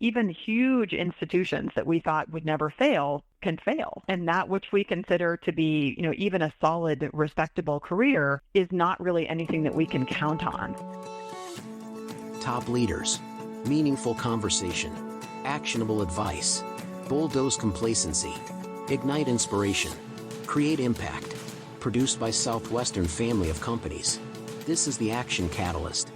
even huge institutions that we thought would never fail can fail. And that which we consider to be, even a solid, respectable career is not really anything that we can count on. Top leaders, meaningful conversation, actionable advice, bulldoze complacency, ignite inspiration, create impact. Produced by Southwestern family of companies. This is the Action Catalyst.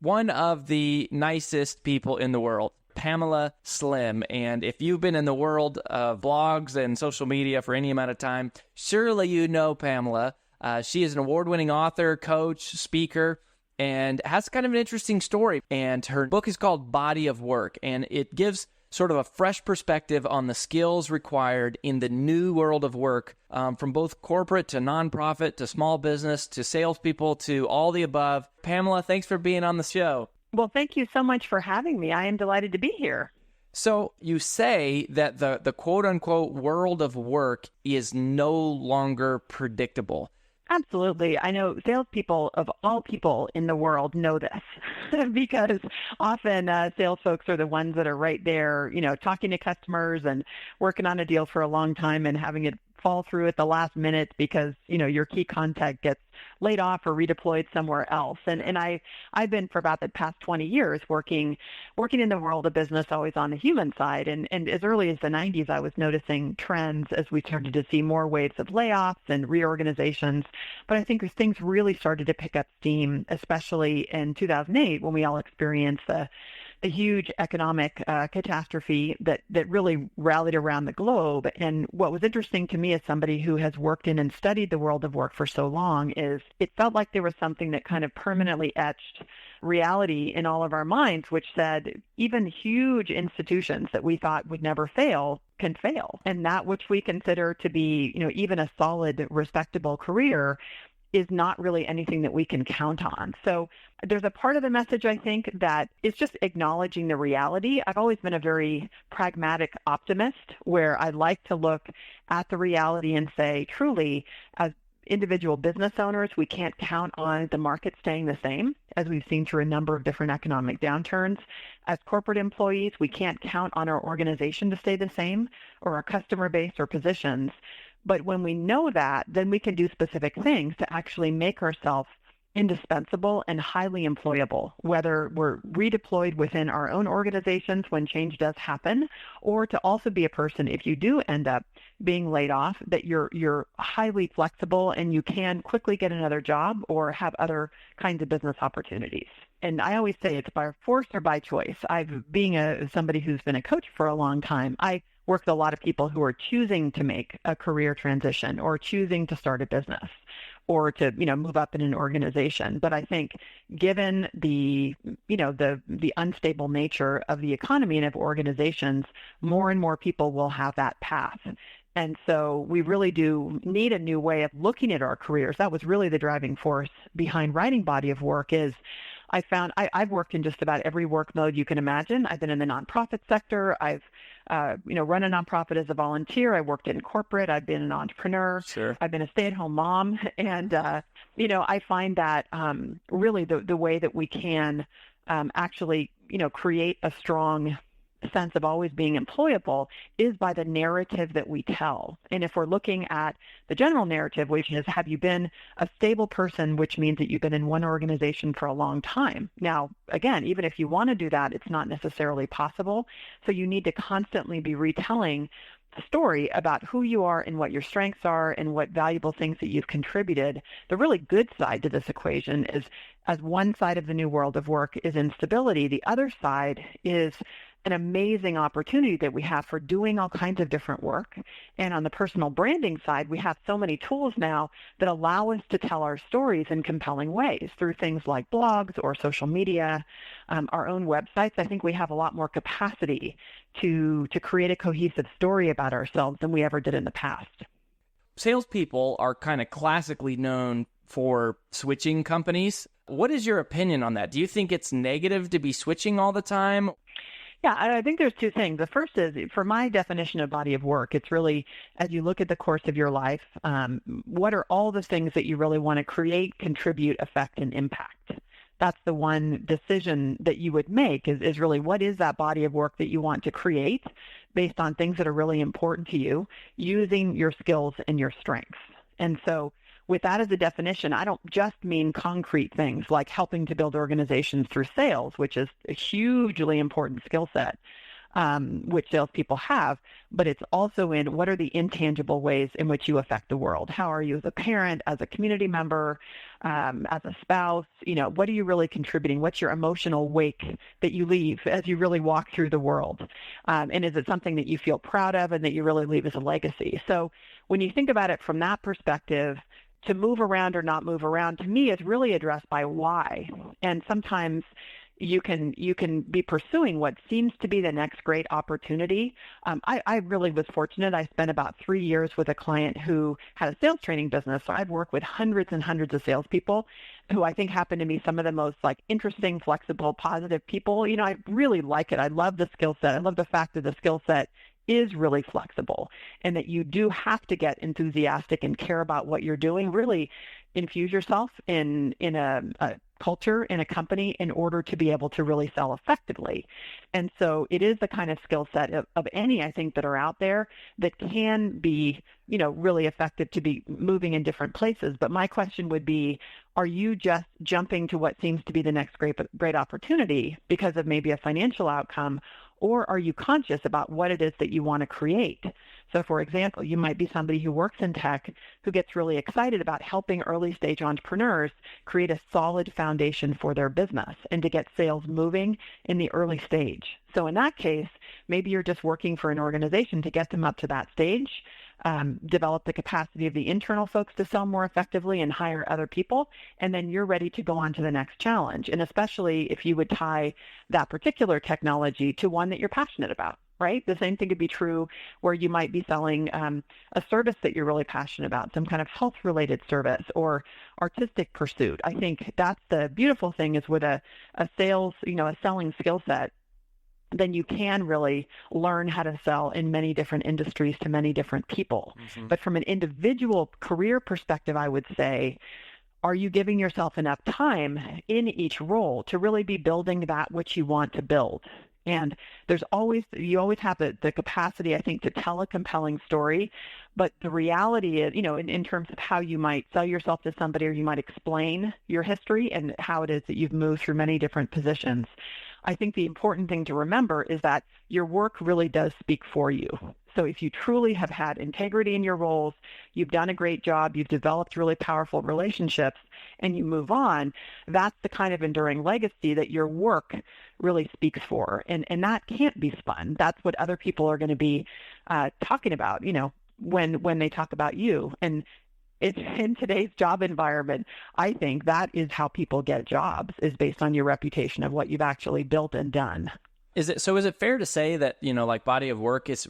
One of the nicest people in the world, Pamela Slim. And if you've been in the world of blogs and social media for any amount of time, surely you know Pamela. She is an award-winning author, coach, speaker, and has kind of an interesting story. And her book is called Body of Work, and it gives sort of a fresh perspective on the skills required in the new world of work, from both corporate to nonprofit to small business to salespeople to all the above. Pamela, thanks for being on the show. Well, thank you so much for having me. I am delighted to be here. So you say that the quote-unquote world of work is no longer predictable. Absolutely. I know salespeople of all people in the world know this because often sales folks are the ones that are right there, talking to customers and working on a deal for a long time and having it fall through at the last minute because, your key contact gets laid off or redeployed somewhere else. And I've been for about the past 20 years working in the world of business, always on the human side. And as early as the 90s, I was noticing trends as we started to see more waves of layoffs and reorganizations. But I think things really started to pick up steam, especially in 2008 when we all experienced the huge economic catastrophe that really rallied around the globe. And what was interesting to me as somebody who has worked in and studied the world of work for so long is it felt like there was something that kind of permanently etched reality in all of our minds, which said even huge institutions that we thought would never fail can fail. And that which we consider to be, even a solid, respectable career is not really anything that we can count on. So there's a part of the message, I think, that is just acknowledging the reality. I've always been a very pragmatic optimist where I like to look at the reality and say, truly, as individual business owners, we can't count on the market staying the same, as we've seen through a number of different economic downturns. As corporate employees, we can't count on our organization to stay the same, or our customer base or positions. But when we know that, then we can do specific things to actually make ourselves indispensable and highly employable, whether we're redeployed within our own organizations when change does happen, or to also be a person, if you do end up being laid off, that you're highly flexible and you can quickly get another job or have other kinds of business opportunities. And I always say it's by force or by choice. Being somebody who's been a coach for a long time, I work with a lot of people who are choosing to make a career transition or choosing to start a business or to, move up in an organization. But I think given the unstable nature of the economy and of organizations, more and more people will have that path. And so we really do need a new way of looking at our careers. That was really the driving force behind writing Body of Work is I found I've worked in just about every work mode you can imagine. I've been in the nonprofit sector. I've run a nonprofit as a volunteer. I worked in corporate. I've been an entrepreneur. Sure. I've been a stay-at-home mom. And, I find that really the way that we can actually, create a strong sense of always being employable is by the narrative that we tell. And if we're looking at the general narrative, which is, have you been a stable person, which means that you've been in one organization for a long time. Now, again, even if you want to do that, it's not necessarily possible. So you need to constantly be retelling the story about who you are and what your strengths are and what valuable things that you've contributed. The really good side to this equation is, as one side of the new world of work is instability, the other side is an amazing opportunity that we have for doing all kinds of different work. And on the personal branding side, we have so many tools now that allow us to tell our stories in compelling ways through things like blogs or social media, our own websites. I think we have a lot more capacity to create a cohesive story about ourselves than we ever did in the past. Salespeople are kind of classically known for switching companies. What is your opinion on that? Do you think it's negative to be switching all the time? Yeah, I think there's two things. The first is, for my definition of body of work, it's really, as you look at the course of your life, what are all the things that you really want to create, contribute, affect, and impact? that's the one decision that you would make is really what is that body of work that you want to create based on things that are really important to you using your skills and your strengths. And so with that as a definition, I don't just mean concrete things like helping to build organizations through sales, which is a hugely important skill set, which salespeople have, but it's also in what are the intangible ways in which you affect the world? How are you as a parent, as a community member, as a spouse? What are you really contributing? What's your emotional wake that you leave as you really walk through the world? And is it something that you feel proud of and that you really leave as a legacy? So when you think about it from that perspective, to move around or not move around, to me, is really addressed by why. And sometimes you can be pursuing what seems to be the next great opportunity. I really was fortunate. I spent about 3 years with a client who had a sales training business. So I've worked with hundreds and hundreds of salespeople who I think happen to be some of the most interesting, flexible, positive people. I really like it. I love the skill set. I love the fact that the skill set is really flexible and that you do have to get enthusiastic and care about what you're doing, really infuse yourself in a culture in a company in order to be able to really sell effectively. And so it is the kind of skill set of any, I think, that are out there that can be, really effective to be moving in different places. But my question would be, are you just jumping to what seems to be the next great opportunity because of maybe a financial outcome? Or are you conscious about what it is that you want to create? So, for example, you might be somebody who works in tech who gets really excited about helping early stage entrepreneurs create a solid foundation for their business and to get sales moving in the early stage. So in that case, maybe you're just working for an organization to get them up to that stage, develop the capacity of the internal folks to sell more effectively and hire other people, and then you're ready to go on to the next challenge. And especially if you would tie that particular technology to one that you're passionate about, right? The same thing could be true where you might be selling a service that you're really passionate about, some kind of health-related service or artistic pursuit. I think that's the beautiful thing is with a sales, a selling skill set, then you can really learn how to sell in many different industries to many different people. Mm-hmm. But from an individual career perspective, I would say, are you giving yourself enough time in each role to really be building that which you want to build? And you always have the capacity, I think, to tell a compelling story. But the reality is, in terms of how you might sell yourself to somebody or you might explain your history and how it is that you've moved through many different positions, I think the important thing to remember is that your work really does speak for you. So if you truly have had integrity in your roles, you've done a great job, you've developed really powerful relationships, and you move on, that's the kind of enduring legacy that your work really speaks for. And that can't be spun. That's what other people are going to be talking about, when they talk about you. And it's in today's job environment, I think that is how people get jobs, is based on your reputation of what you've actually built and done. Is it fair to say that, body of work it's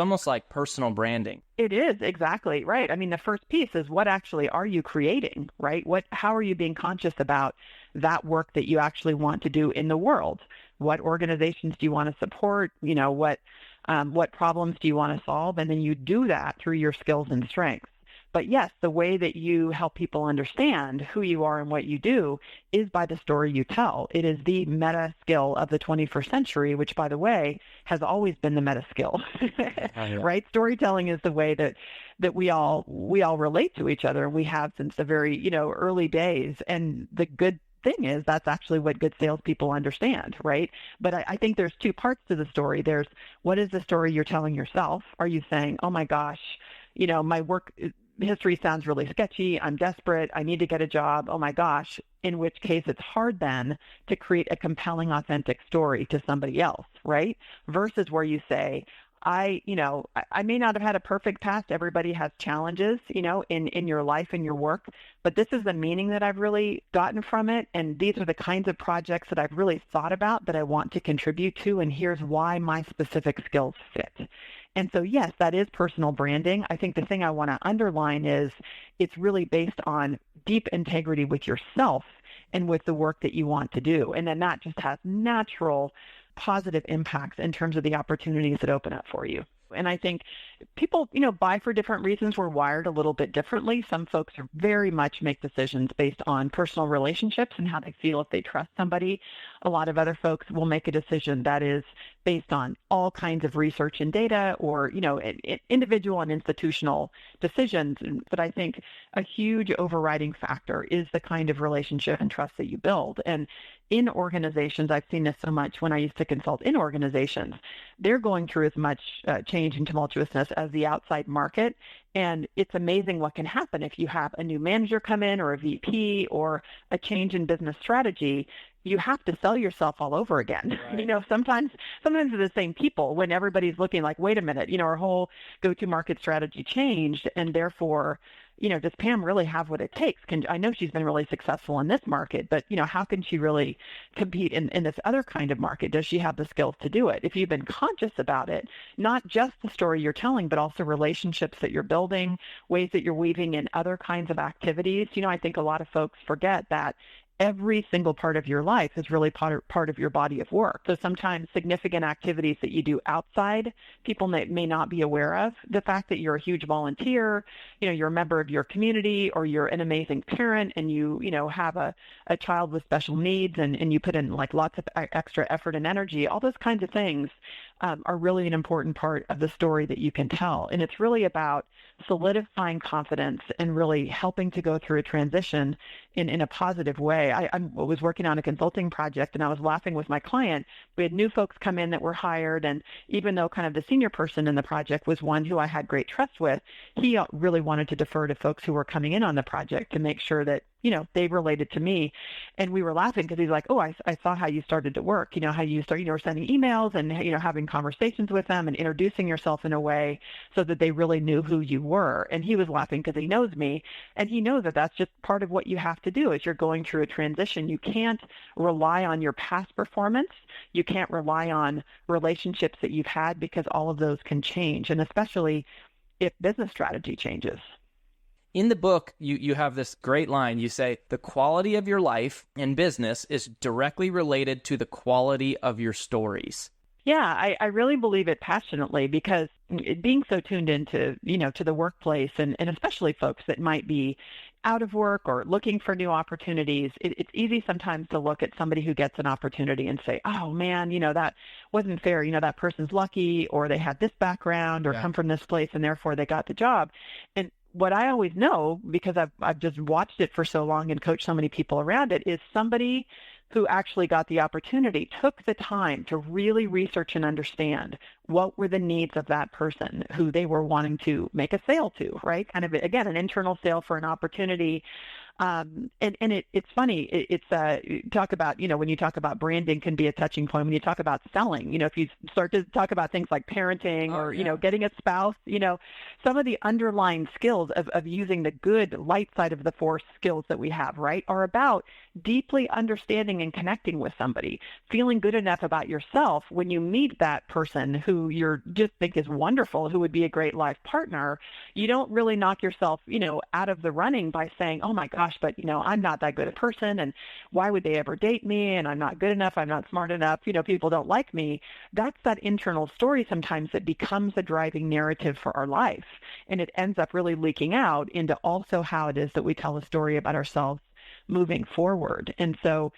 almost like personal branding? It is, exactly, right. I mean, the first piece is what actually are you creating, right? How are you being conscious about that work that you actually want to do in the world? What organizations do you want to support? What problems do you want to solve? And then you do that through your skills and strengths. But yes, the way that you help people understand who you are and what you do is by the story you tell. It is the meta skill of the 21st century, which, by the way, has always been the meta skill, right? Storytelling is the way that we all relate to each other, and we have since the very, early days. And the good thing is that's actually what good salespeople understand, right? But I think there's two parts to the story. There's what is the story you're telling yourself? Are you saying, oh my gosh, my work history sounds really sketchy. I'm desperate. I need to get a job. Oh my gosh. In which case it's hard then to create a compelling, authentic story to somebody else, right? Versus where you say, I may not have had a perfect past. Everybody has challenges, in your life and your work, but this is the meaning that I've really gotten from it. And these are the kinds of projects that I've really thought about that I want to contribute to. And here's why my specific skills fit. And so, yes, that is personal branding. I think the thing I want to underline is it's really based on deep integrity with yourself and with the work that you want to do. And then that just has natural positive impacts in terms of the opportunities that open up for you. And I think people, buy for different reasons. We're wired a little bit differently. Some folks are very much make decisions based on personal relationships and how they feel if they trust somebody. A lot of other folks will make a decision that is based on all kinds of research and data or, individual and institutional decisions. But I think a huge overriding factor is the kind of relationship and trust that you build. And in organizations, I've seen this so much when I used to consult in organizations, they're going through as much change and tumultuousness as the outside market. And it's amazing what can happen if you have a new manager come in or a VP or a change in business strategy. You have to sell yourself all over again. Right. Sometimes they're the same people when everybody's looking like, wait a minute, our whole go-to-market strategy changed, and therefore, does Pam really have what it takes? I know she's been really successful in this market, but, how can she really compete in this other kind of market? Does she have the skills to do it? If you've been conscious about it, not just the story you're telling, but also relationships that you're building, ways that you're weaving in other kinds of activities. I think a lot of folks forget that every single part of your life is really part of your body of work. So sometimes significant activities that you do outside, people may not be aware of. The fact that you're a huge volunteer, you're a member of your community, or you're an amazing parent and you have a child with special needs and you put in like lots of extra effort and energy, all those kinds of things are really an important part of the story that you can tell. And it's really about solidifying confidence and really helping to go through a transition in a positive way. I was working on a consulting project and I was laughing with my client. We had new folks come in that were hired, and even though kind of the senior person in the project was one who I had great trust with, he really wanted to defer to folks who were coming in on the project to make sure that they related to me. And we were laughing because he's like, oh, I saw how you started to work, how you were sending emails and, having conversations with them and introducing yourself in a way so that they really knew who you were. And he was laughing because he knows me, and he knows that that's just part of what you have to do as you're going through a transition. You can't rely on your past performance. You can't rely on relationships that you've had, because all of those can change, and especially if business strategy changes. In the book, you have this great line. You say, the quality of your life and business is directly related to the quality of your stories. Yeah, I really believe it passionately, because being so tuned into, to the workplace and especially folks that might be out of work or looking for new opportunities, it's easy sometimes to look at somebody who gets an opportunity and say, oh man, that wasn't fair. That person's lucky, or they had this background or come from this place and therefore they got the job. And what I always know, because I've just watched it for so long and coached so many people around it, is somebody who actually got the opportunity took the time to really research and understand what were the needs of that person who they were wanting to make a sale to, right? Kind of, again, an internal sale for an opportunity. It's funny. Talk about, when you talk about branding can be a touching point. When you talk about selling, if you start to talk about things like parenting or, getting a spouse, some of the underlying skills of using the good light side of the force skills that we have, right, are about deeply understanding and connecting with somebody, feeling good enough about yourself when you meet that person who you just think is wonderful, who would be a great life partner. You don't really knock yourself, out of the running by saying, oh my gosh, but I'm not that good a person, and why would they ever date me, and I'm not good enough, I'm not smart enough, people don't like me. That's that internal story sometimes that becomes a driving narrative for our life, and it ends up really leaking out into also how it is that we tell a story about ourselves moving forward. And so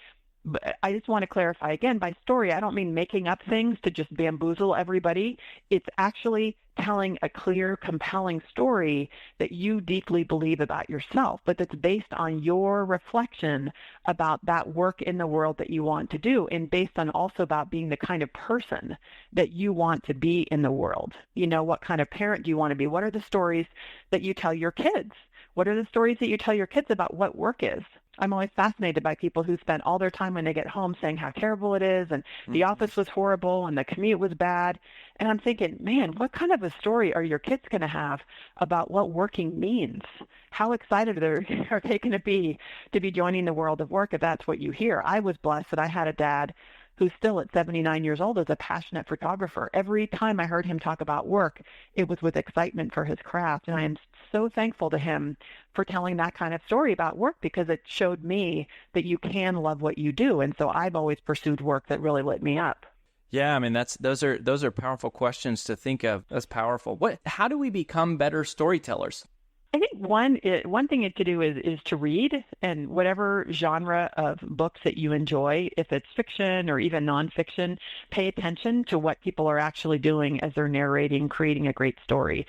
I just want to clarify again, by story, I don't mean making up things to just bamboozle everybody. It's actually telling a clear, compelling story that you deeply believe about yourself, but that's based on your reflection about that work in the world that you want to do, and based on also about being the kind of person that you want to be in the world. What kind of parent do you want to be? What are the stories that you tell your kids? What are the stories that you tell your kids about what work is? I'm always fascinated by people who spend all their time when they get home saying how terrible it is, and the office was horrible and the commute was bad. And I'm thinking, man, what kind of a story are your kids going to have about what working means? How excited are they going to be joining the world of work if that's what you hear? I was blessed that I had a dad who's still at 79 years old is a passionate photographer. Every time I heard him talk about work, it was with excitement for his craft. And I am so thankful to him for telling that kind of story about work, because it showed me that you can love what you do. And so I've always pursued work that really lit me up. Yeah, I mean those are powerful questions to think of. That's powerful. How do we become better storytellers? I think one thing to do is to read, and whatever genre of books that you enjoy, if it's fiction or even nonfiction, pay attention to what people are actually doing as they're narrating, creating a great story.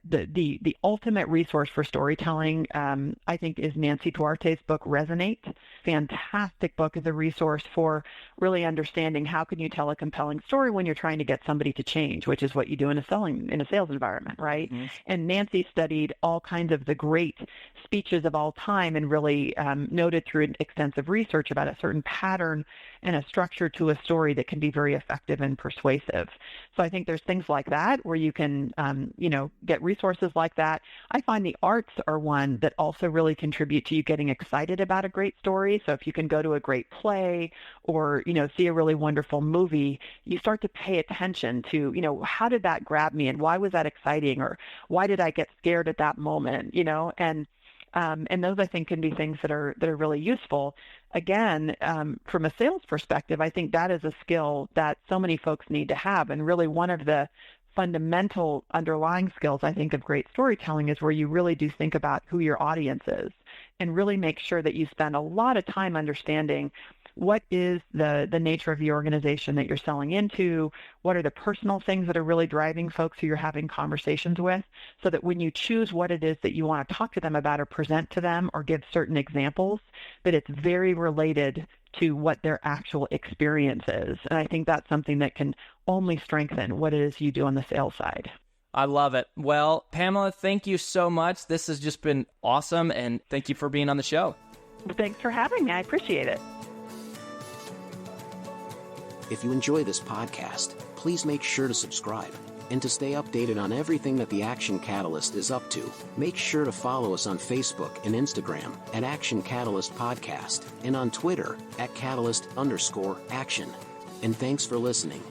The ultimate resource for storytelling, I think, is Nancy Duarte's book Resonate. Fantastic book as a resource for really understanding how can you tell a compelling story when you're trying to get somebody to change, which is what you do in a sales environment, right? Mm-hmm. And Nancy studied all kinds of the great speeches of all time and really noted through extensive research about a certain pattern and a structure to a story that can be very effective and persuasive. So I think there's things like that where you can, get resources like that. I find the arts are one that also really contribute to you getting excited about a great story. So if you can go to a great play or, see a really wonderful movie, you start to pay attention to, how did that grab me and why was that exciting, or why did I get scared at that moment, and those I think can be things that are really useful. Again, from a sales perspective, I think that is a skill that so many folks need to have, and really one of the fundamental underlying skills, I think, of great storytelling is where you really do think about who your audience is and really make sure that you spend a lot of time understanding what is the nature of the organization that you're selling into, what are the personal things that are really driving folks who you're having conversations with, so that when you choose what it is that you want to talk to them about or present to them or give certain examples, that it's very related to what their actual experience is. And I think that's something that can only strengthen what it is you do on the sales side. I love it. Well, Pamela, thank you so much. This has just been awesome, and thank you for being on the show. Thanks for having me. I appreciate it. If you enjoy this podcast, please make sure to subscribe. And to stay updated on everything that the Action Catalyst is up to, make sure to follow us on Facebook and Instagram at Action Catalyst Podcast and on Twitter at Catalyst_Action. And thanks for listening.